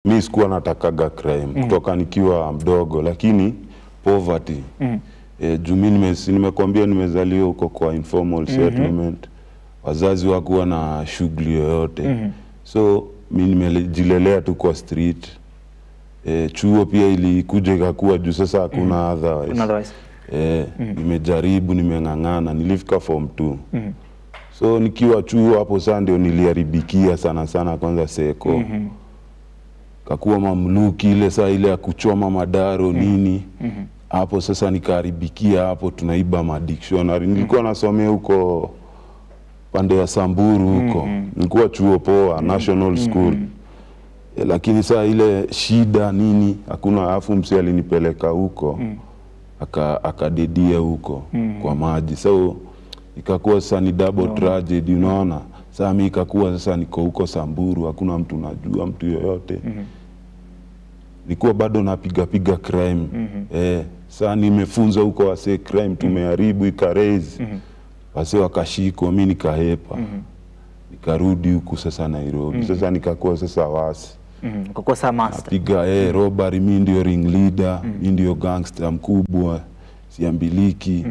Mimi sikuwa natakaga crime kutoka nikiwa mdogo, lakini poverty. Juu mimi nimekwambia nimezaliwa huko kwa informal settlement. Wazazi wakuwa na shughuli yoyote. So mimi nimejilelea tu kwa street. Chuo pia ilikuja ikakuwa juu sasa hakuna otherwise. Nimejaribu, nimeng'ang'ana, nilifika form 2. So nikiwa chuo hapo sasa ndio niliharibikia sana kwanza seko. Kakuwa mamluki ile saa ile ya kuchoma madaro nini. Hapo sasa nikaharibikia hapo, tunaiba madictionary. Nilikuwa nasomea huko pande ya Samburu huko. Nilikuwa chuo poa, National School. Lakini saa ile shida nini, hakuna, afu msi alinipeleka huko. Akadedia huko kwa maji. So ikakuwa sasa ni double tragedy, unaona. Sasa mimi ikakuwa sasa niko huko Samburu, hakuna mtu najua, mtu yoyote. Nilikuwa bado napiga crime. Sasa nimefunza huko wase crime, tumeharibu ikaraise. Wase wakashikwa, mimi nikahepa. Nikarudi huku sasa Nairobi. Sasa nikakuwa sasa wasi. Kukosa master. Napiga robbery, mimi ndio ring leader, mimi ndio gangster mkubwa, siambiliki.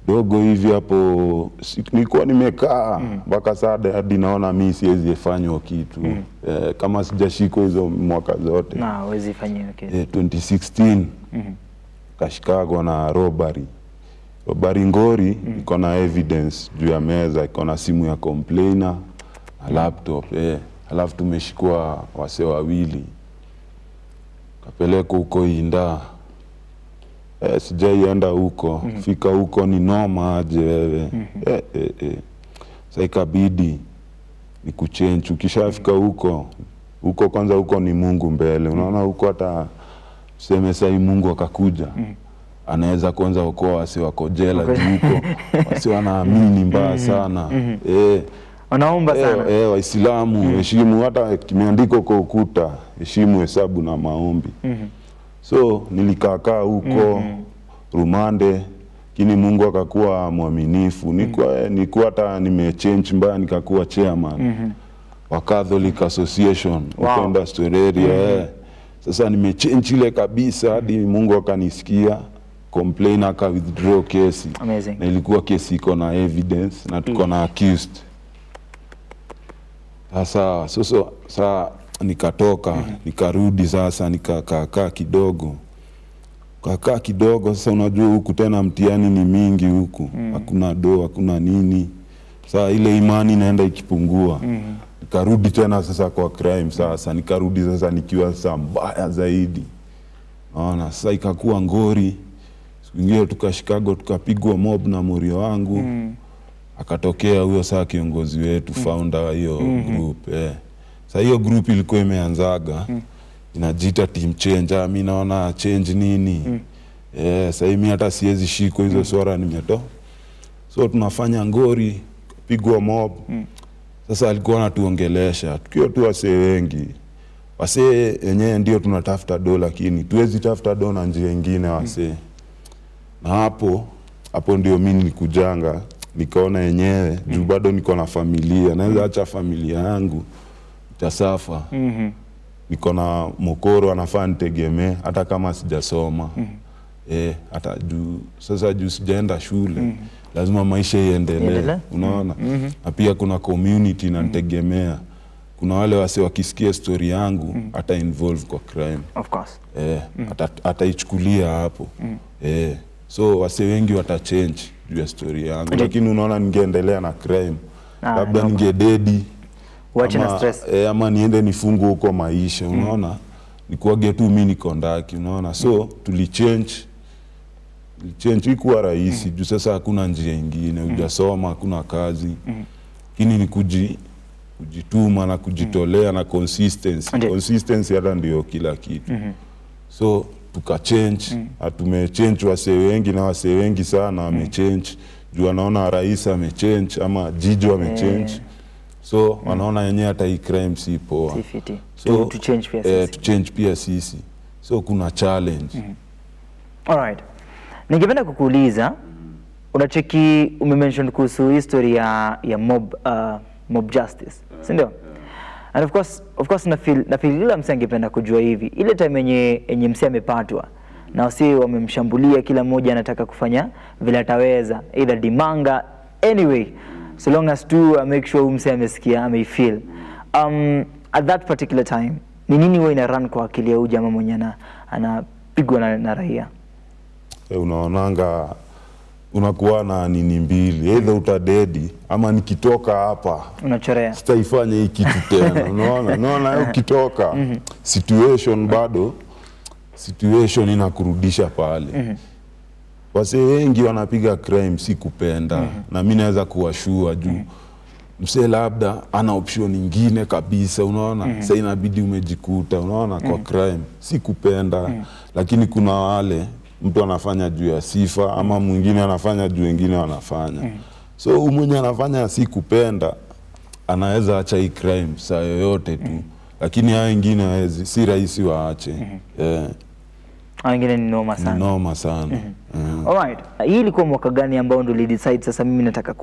Kidogo hivi hapo nilikuwa nimekaa mpaka saa hadi naona mimi siwezi fanya kitu. Kama sijashikwa hizo mwaka zote. Na huwezi fanya kitu. 2016 kashikagwa na robbery. Robbery ngori, iko na evidence juu ya meza, iko na simu ya complainer, na laptop. Alafu tumeshikwa wase wawili. Kapeleko huko Inda. Sijaienda huko. Fika huko ni noma aje wewe. Sasa ikabidi ni kuchange. Ukishafika huko kwanza huko ni Mungu mbele. Unaona huko hata tuseme sasa Mungu akakuja. Anaweza kwanza okoa wase wako jela huko. Wase wanaamini mbaya sana. Wanaomba sana. Waislamu heshimu, hata kimeandiko kwa ukuta, heshimu hesabu na maombi. So nilikakaa huko rumande, kini Mungu akakuwa mwaminifu. Nilikuwa hata nimechange mbaya, nikakuwa chairman wa Catholic Association huko Industrial area. Sasa nimechange ile kabisa hadi Mungu akanisikia. Complainer aka withdraw kesi. Amazing. Na ilikuwa kesi iko na evidence na tuko na accused. Sasa nikatoka, nikarudi sasa nikakaa kidogo. Kakaa kidogo sasa, unajua huku tena mtihani ni mingi huku. Hakuna do, hakuna nini. Sasa ile imani naenda ikipungua. Nikarudi tena sasa kwa crime sasa. Nikarudi sasa nikiwa sasa mbaya zaidi. Naona sasa ikakuwa ngori. Siku nyingine tukashikago, tukapigwa mob na morio wangu. Akatokea huyo saa kiongozi wetu, founder hiyo group. Sasa hiyo group ilikuwa imeanzaga. Inajiita team change. Mimi naona change nini. Sasa mimi hata siwezi shiko hizo swara nimeto. So tunafanya ngori, pigwa mob. Sasa alikuwa anatuongelesha. Tukiwa tu wase wengi. Wase wenyewe ndio tunatafuta do, lakini tuwezi tafuta do na njia nyingine wase. Na hapo ndio mimi nilikujanga. Nikaona yenyewe, juu bado niko na familia. Naweza acha familia yangu itasafa. Niko na mokoro anafaa nitegemee hata kama sijasoma. Hata sasa juu sijaenda shule. Lazima maisha iendelee. Unaona? Na pia kuna community inanitegemea. Kuna wale wase wakisikia story yangu hata involve kwa crime. Of course. Ataichukulia hapo. So wase wengi watachange juu ya story yangu. Lakini unaona ningeendelea na crime. Labda ningededi. Wacha na stress. Ama niende nifungu huko maisha, unaona. Nikuage tu mimi niko ndaki, unaona. So tulichange ikuwa rahisi. Juu sasa hakuna njia nyingine. Hujasoma, hakuna kazi. Lakini ni kujituma na kujitolea na consistency. Consistency hata ndio kila kitu. So tukachange, tumechange wase wengi na wase wengi sana wamechange. Juu wanaona rais amechange ama Jijo amechange. So wanaona yenyewe hata hii crime si poa. So to change pia sisi. To change pia sisi. So kuna challenge. Alright. Ningependa kukuuliza, unacheki umemention kuhusu history ya mob justice. Si ndio? And of course na feel ila msee angependa kujua hivi. Ile time yenye msee amepatwa na wasi wamemshambulia, kila mmoja anataka kufanya vile ataweza, either dimanga, anyway, so long as to make sure msee amesikia, ameifeel. At that particular time, ni nini wewe ina run kwa akili ya jamaa mwenye anapigwa na raia? Unaonanga unakuwa na nini mbili, either utadedi ama nikitoka hapa unachorea, sitaifanya hii kitu tena. Unaona ukitoka situation inakurudisha pale. Wase wengi wanapiga crime si kupenda, na mimi naweza kuwashua juu msee labda ana option nyingine kabisa, unaona. Sasa inabidi umejikuta, unaona, kwa crime si kupenda. Lakini kuna wale mtu anafanya juu ya sifa, ama mwingine anafanya juu wengine wanafanya. So mwenye anafanya si kupenda anaweza acha hii crime saa yoyote tu. Lakini hao wengine hawezi, si rahisi waache. Wengine ni noma sana. Ni noma sana. Alright. Hii ilikuwa mwaka gani ambao ndo decide sasa mimi nataka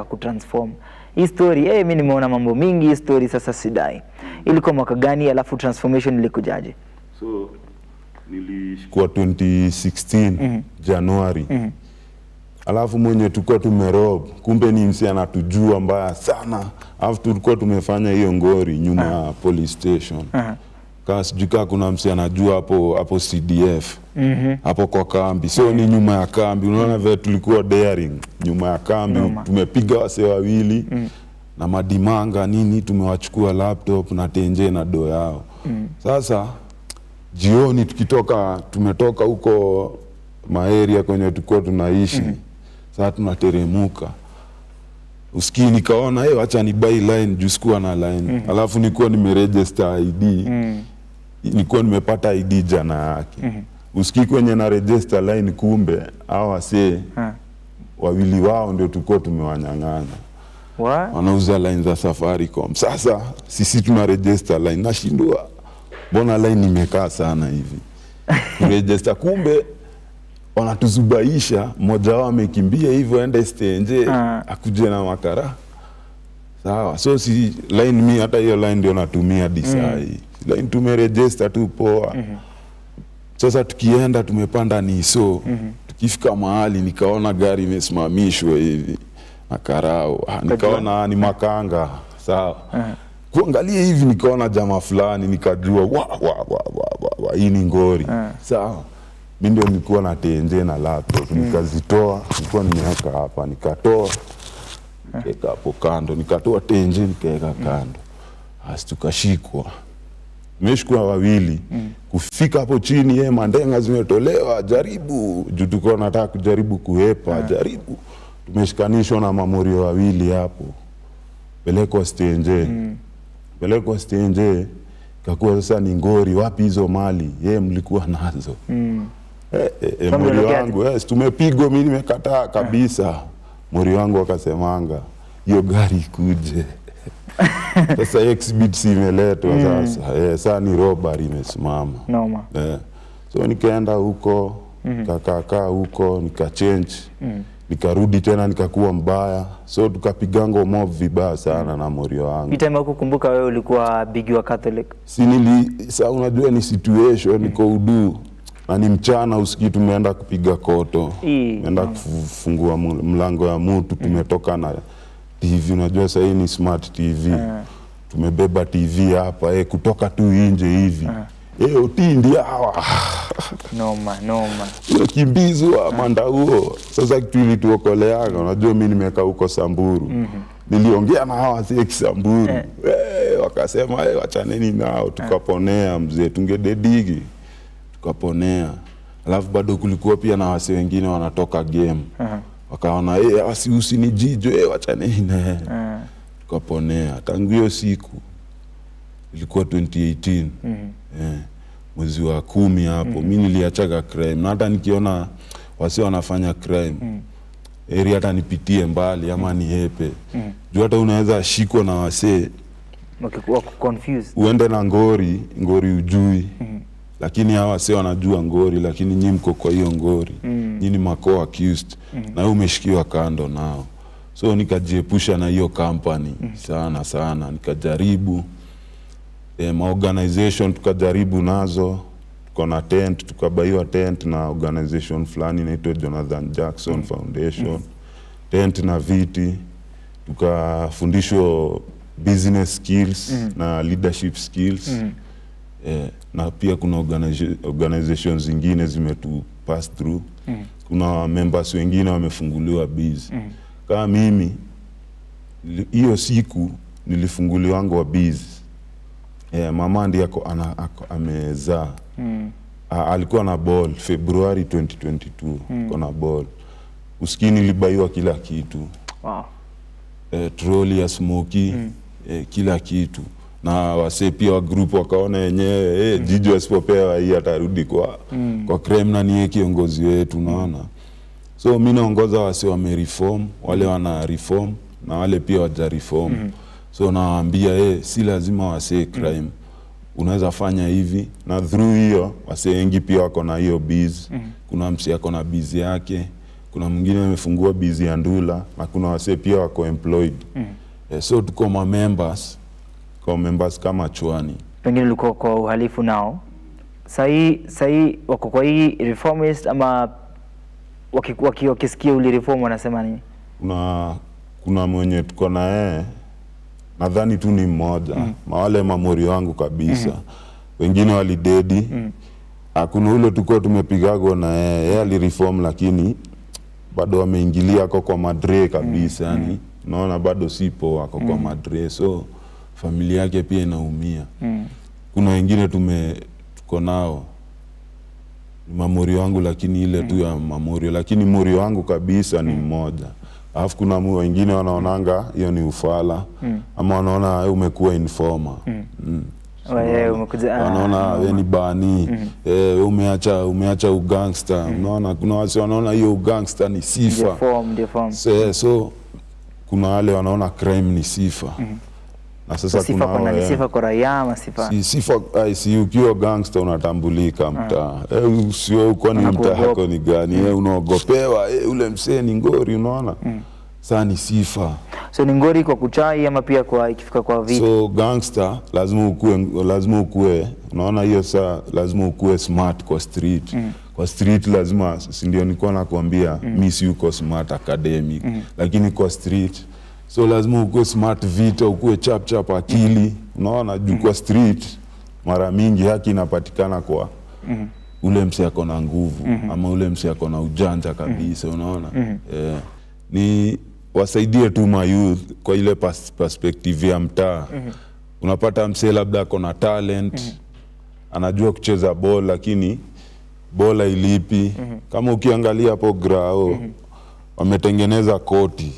kutransform hii story? Mimi nimeona mambo mingi hii story, sasa sidai. Ilikuwa mwaka gani, alafu transformation ilikujaje? So nilishikwa 2016 Januari. Alafu mwenye tulikuwa tumerob, kumbe ni msi anatujua mbaya sana. Alafu tulikuwa tumefanya hiyo ngori nyuma ya police station. Kasi juka kuna msi anajua hapo CDF. Hapo kwa kambi. So ni nyuma ya kambi. Unaona vile tulikuwa daring nyuma ya kambi. Tumepiga wase wawili na madimanga nini, tumewachukua laptop na tenje na do yao. Sasa jioni tumetoka huko maeria kwenye tulikuwa tunaishi. Sasa tunateremuka. Usikii nikaona acha ni buy line, juu sikuwa na line. Alafu nilikuwa nimeregister ID. Nilikuwa nimepata ID jana yake. Usikii kwenye na register line, kumbe hao wase wawili wao ndio tulikuwa tumewanyang'anya. Wanauza line za Safaricom. Sasa sisi tuna register line, nashindwa mbona line imekaa sana hivi. Register, kumbe wanatuzubaisha. Mmoja wao amekimbia hivyo ende stage akuje na makara. Sawa, so si line mimi hata hiyo line ndio natumia disai. Line tumeregister tu poa. Sasa tukienda tumepanda Niso. Tukifika mahali nikaona gari imesimamishwa hivi na karao. Nikaona ni makanga. Sawa. Kuangalia hivi nikaona jamaa fulani, nikajua hii ni ngori. Sawa. Mimi ndio nilikuwa na tenje na laptop, nikazitoa, nilikuwa nimeweka hapa, nikatoa nikaweka hapo kando, nikatoa tenje nikaweka kando. Tukashikwa. Tumeshikwa wawili. Kufika hapo chini mandenga zimetolewa, jaribu, juu tulikuwa nataka kujaribu kuhepa, jaribu. Tumeshikanishwa na mamorio wawili hapo. Pelekwa stage. Kakuwa sasa ni ngori, wapi hizo mali? Mlikuwa nazo. Mori wangu, tumepigwa, mimi nimekataa kabisa. Mori wangu akasemanga, hiyo gari ikuje. Sasa exhibit imeletwa sasa. Sasa ni robbery imesimama. Noma. So nikaenda huko, kakakaa huko, nikachange. Nikarudi tena nikakuwa mbaya. So tukapigango mob vibaya sana na mori wangu. Itema kukumbuka wewe ulikuwa bigi wa Catholic. Sasa unajua ni situation, niko udu. Na ni mchana, usikii tumeenda kupiga koto. Tumeenda kufungua mlango ya mtu, tumetoka na TV, unajua sasa hii ni smart TV. Tumebeba TV hapa, kutoka tu nje hivi. Otindi hawa. Noma. Kimbizwa manda huo. Sasa kitu ilituokoleaga, unajua mimi nimeka huko Samburu. Niliongea na hawa Samburu. Wakasema wachaneni nao, tukaponea mzee, tungededigi. Tukaponea. Alafu bado kulikuwa pia na wase wengine wanatoka game. Wakaona wasi ni jijo, wachaneni naye. Tukaponea. Tangu hiyo siku ilikuwa 2018. Mwezi wa 10 hapo mimi niliachaga crime. Na hata nikiona wase wanafanya crime, hata nipitie mbali ama nihepe. Juu hata unaweza shikwa na wase wakikuwa confused, uende na ngori ujui. Lakini hawa wase wanajua ngori, lakini nyinyi mko kwa hiyo ngori. Nyinyi ni mako accused na wewe umeshikiwa kando nao. So nikajiepusha na hiyo company sana. Nikajaribu organization tukajaribu nazo, tuko na tent, tukabaiwa tent na organization fulani inaitwa Jonathan Jackson Foundation. Tent na viti, tukafundishwa business skills na leadership skills. Na pia kuna organizations zingine zimetu pass through. Kuna members wengine wamefunguliwa biz. Kama mimi hiyo siku nilifunguliwa wa biz. Mama ndiye amezaa. Alikuwa na ball February 2022 kuna ball. Uskini libaiwa kila kitu. Wow. Trolley ya smoky, kila kitu. Na wase pia wa group wakaona yenyewe Jijo asipopewa hii atarudi kwa crime na niye kiongozi wetu, unaona. So mimi naongoza wase wamereform, wale wana reform na wale pia waja reform. So nawaambia si lazima wase crime. Unaweza fanya hivi na through hiyo wase wengi pia wako na hiyo biz. Kuna msi yako na biz yake, kuna mwingine amefungua biz ya ndula, na kuna wase pia wako employed. So tuko members kama Chwani. Pengine ulikuwa kwa uhalifu nao. Sahi wako kwa hii reformist ama wakisikia uli reform wanasema nini? Kuna mwenye tuko na yeye nadhani tu ni mmoja. Wale mamori wangu kabisa. Wengine walidedi. Kuna ule tuko tumepigago na yeye alireform lakini bado ameingilia kwa madre kabisa yani. Naona bado sipo wako kwa madre, so familia yake pia inaumia. Kuna wengine tuko nao mamori wangu lakini ile tu ya mamori, lakini mori wangu kabisa ni mmoja. Alafu kuna wengine wanaonanga hiyo ni ufala ama wanaona umekuwa informer. Wewe umekuja wanaona wewe ni bani, umeacha ugangster. Unaona kuna watu wanaona hiyo ugangster ni sifa. So kuna wale wanaona crime ni sifa. Na sasa sifa kuna sifa kwa raia ama sifa. Sifa ukiwa gangster unatambulika mtaa. Sio uko ni mtaa yako ni gani? Unaogopewa, ule msee ni ngori, unaona? Sasa ni sifa. So ni ngori kwa kuchai ama pia kwa ikifika kwa vita? So gangster lazima ukue, unaona hiyo saa lazima ukue smart kwa street. Kwa street lazima, si ndio nilikuwa nakwambia mimi si uko smart academic, lakini kwa street so lazima ukue smart vita, ukue chap akili, unaona juu kwa street mara mingi haki inapatikana kwa ule mse yako na nguvu ama ule mse yako na ujanja kabisa, unaona. Ni wasaidie tu ma youth kwa ile perspective ya mtaa. Unapata mse labda ako na talent, anajua kucheza ball lakini bola ilipi. Kama ukiangalia hapo grao wametengeneza koti.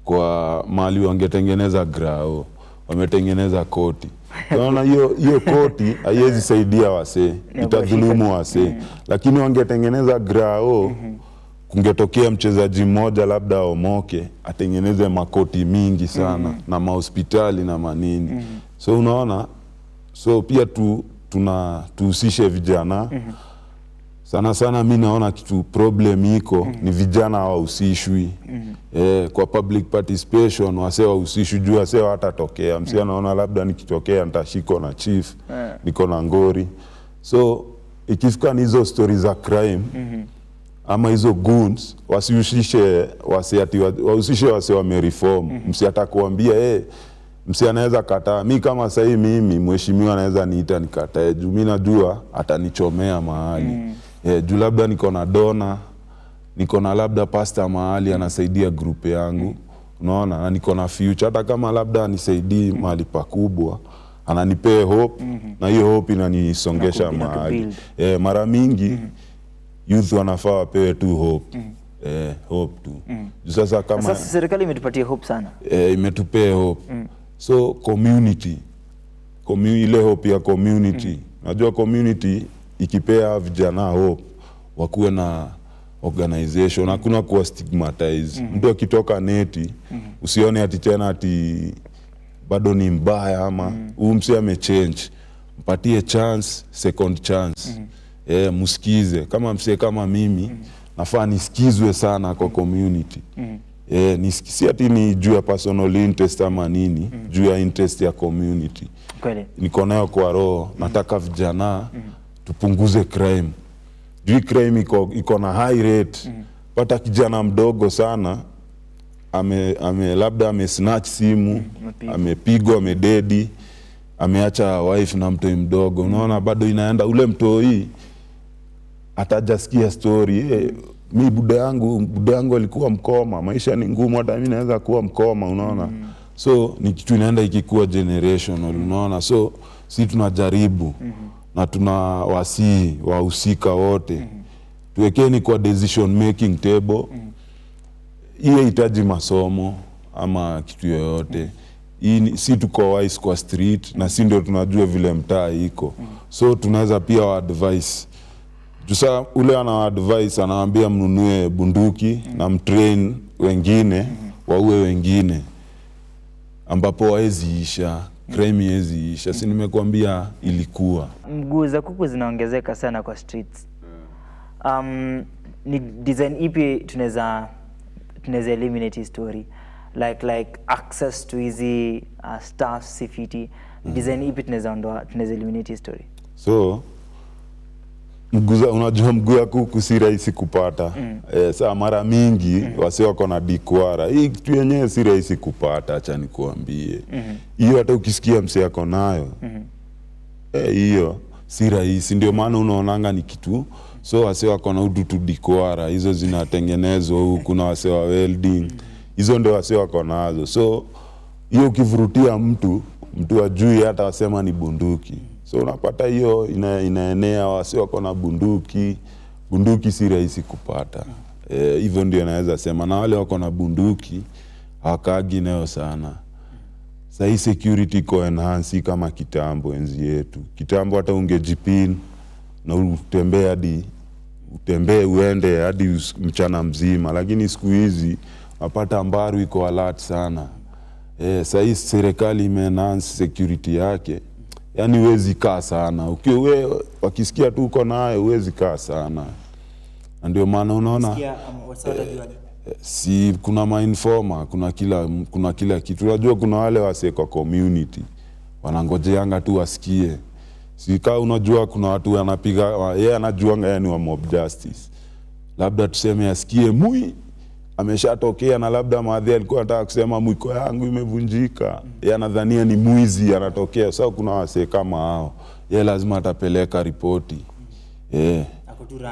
Kwa mali wangetengeneza grao, wametengeneza koti. Unaona hiyo koti haiwezi saidia wase, itadhulumu wase. Lakini wangetengeneza grao, kungetokea mchezaji mmoja labda omoke, atengeneze makoti mingi sana na mahospitali na manini. So unaona, so pia tuhusishe vijana. Sana mimi naona kitu problem iko ni vijana hawahusishwi. Kwa public participation wase wahusishwi juu wase hawatatokea. Msi anaona labda nikitokea nitashikwa na chief, niko na ngori. So ikifika ni hizo stories za crime ama hizo goons, wasihusishe wase ati wahusishe wase wamereform. Msi atakuambia msi anaweza kataa. Mimi kama sasa mimi mheshimiwa anaweza niita nikatae juu mimi najua atanichomea mahali. Juu labda niko na dona, niko na labda pastor mahali anasaidia group yangu, unaona, na niko na future. Hata kama labda anisaidii mahali pakubwa, ananipee hope na hiyo hope inanisongesha mahali. Mara mingi youth wanafaa wapewe tu hope. Hope tu. Sasa kama sasa serikali imetupatia hope sana. Imetupea hope. So community, ile hope ya community. Najua community ikipea vijana hope, wakuwe na organization, hakuna kuwa stigmatize. Mtu akitoka neti, usione ati tena ati bado ni mbaya ama msi amechange. Mpatie chance, second chance. Musikize. Kama msi kama mimi, nafaa nisikizwe sana kwa community. si ati ni juu ya personal interest ama nini, juu ya interest ya community. Kweli. Niko nayo kwa roho, nataka vijana tupunguze crime. Juu crime iko na high rate. Pata kijana mdogo sana labda snatch simu, amepigwa, amededi, ameacha wife na mtoi mdogo. Unaona bado inaenda ule mtoi atajasikia story. Mi buda yangu alikuwa mkoma, maisha ni ngumu, hata mimi naweza kuwa mkoma, unaona. So ni kitu inaenda ikikuwa generational, unaona. So si tunajaribu na tunawasihi wahusika wote tuwekeni kwa decision making table. Hiyo hitaji masomo ama kitu yoyote. Si tuko wise kwa street na si ndio tunajua vile mtaa iko. So tunaweza pia wa advice. Jusa ule ana advice anawaambia mnunue bunduki na mtrain wengine waue wengine, ambapo hawezi isha, crime hawezi isha. Si nimekuambia ilikuwa. Mguu za kuku zinaongezeka sana kwa streets. Ni design ipi tunaweza eliminate story? Like access to easy staff safety. Design ipi tunaweza eliminate story? So unajua mguu ya kuku si rahisi kupata. Saa mara mingi wasi wako na dikwara. Hii kitu yenyewe si rahisi kupata, acha nikuambie. Hiyo hata ukisikia mse yako nayo. Hiyo si rahisi, ndio maana unaonanga ni kitu. So wasi wako na udutu dikwara, hizo zinatengenezwa huku na wasi wa welding. Hizo ndio wasi wako nazo. So hiyo ukivurutia mtu ajui hata wasema ni bunduki. So unapata hiyo inaenea, wasi wako na bunduki. Bunduki si rahisi kupata. Hivyo ndio naweza sema, na wale wako na bunduki hawakagi nayo sana. Sasa security iko enhance kama kitambo enzi yetu. Kitambo hata ungejipin na utembee uende hadi mchana mzima, lakini siku hizi unapata Mbaru iko alert sana. Sasa serikali imeenhance security yake. Yaani huwezi kaa sana. Ukiwa wakisikia tu uko nayo huwezi kaa sana. Ndio maana unaona si kuna mainforma, kuna kila kitu. Unajua kuna wale wase kwa community wanangojeanga tu wasikie. Sika unajua kuna watu wanapiga, yeye anajuanga yani wa mob justice. Labda tuseme asikie mui ameshatokea na labda maadhi alikuwa anataka kusema mwiko yangu imevunjika. Yeye anadhania ni mwizi anatokea. Sasa kuna wase kama hao. Yeye lazima atapeleka ripoti.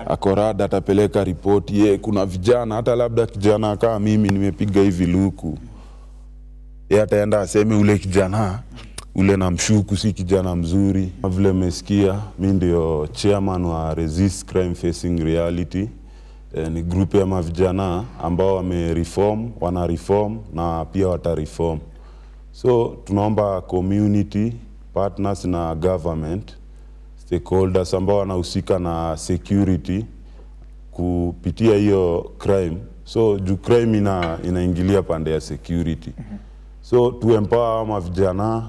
Akorada atapeleka ripoti. Kuna vijana hata labda kijana kama mimi nimepiga hivi luku. Yeye ataenda aseme ule kijana ule na mshuku si kijana mzuri. Vile mmesikia, mimi ndio chairman wa Resist Crime Facing Reality. Ni grupu ya mavijana ambao wana reform na pia watareform. So tunaomba community, partners na government, stakeholders ambao wanahusika na security kupitia hiyo crime. So juu crime inaingilia pande ya security. So tuempower mavijana,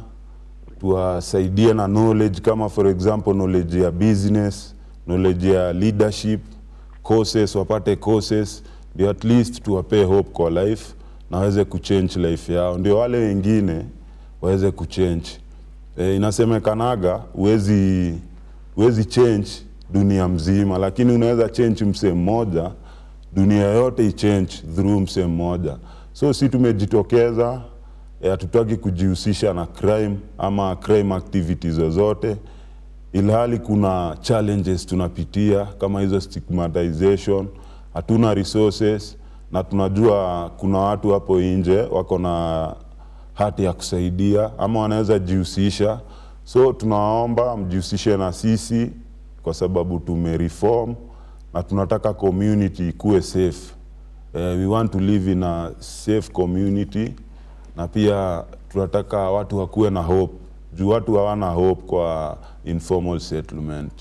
tuwasaidie na knowledge kama for example knowledge ya business, knowledge ya leadership, courses, wapate courses, ndio at least tuwape hope kwa life na waweze kuchange life yao. Ndio wale wengine waweze kuchange. Inasemekanaga huwezi change dunia mzima, lakini unaweza change mse mmoja, dunia yote ichange through mse mmoja. So si tumejitokeza, hatutaki kujihusisha na crime ama crime activities zozote. Ilhali kuna challenges tunapitia kama hizo stigmatization, hatuna resources na tunajua kuna watu hapo nje wako na hati ya kusaidia ama wanaweza jihusisha. So tunaomba mjihusishe na sisi kwa sababu tumereform na tunataka community ikuwe safe. We want to live in a safe community na pia tunataka watu wakuwe na hope. Juu watu hawana hope kwa informal settlement.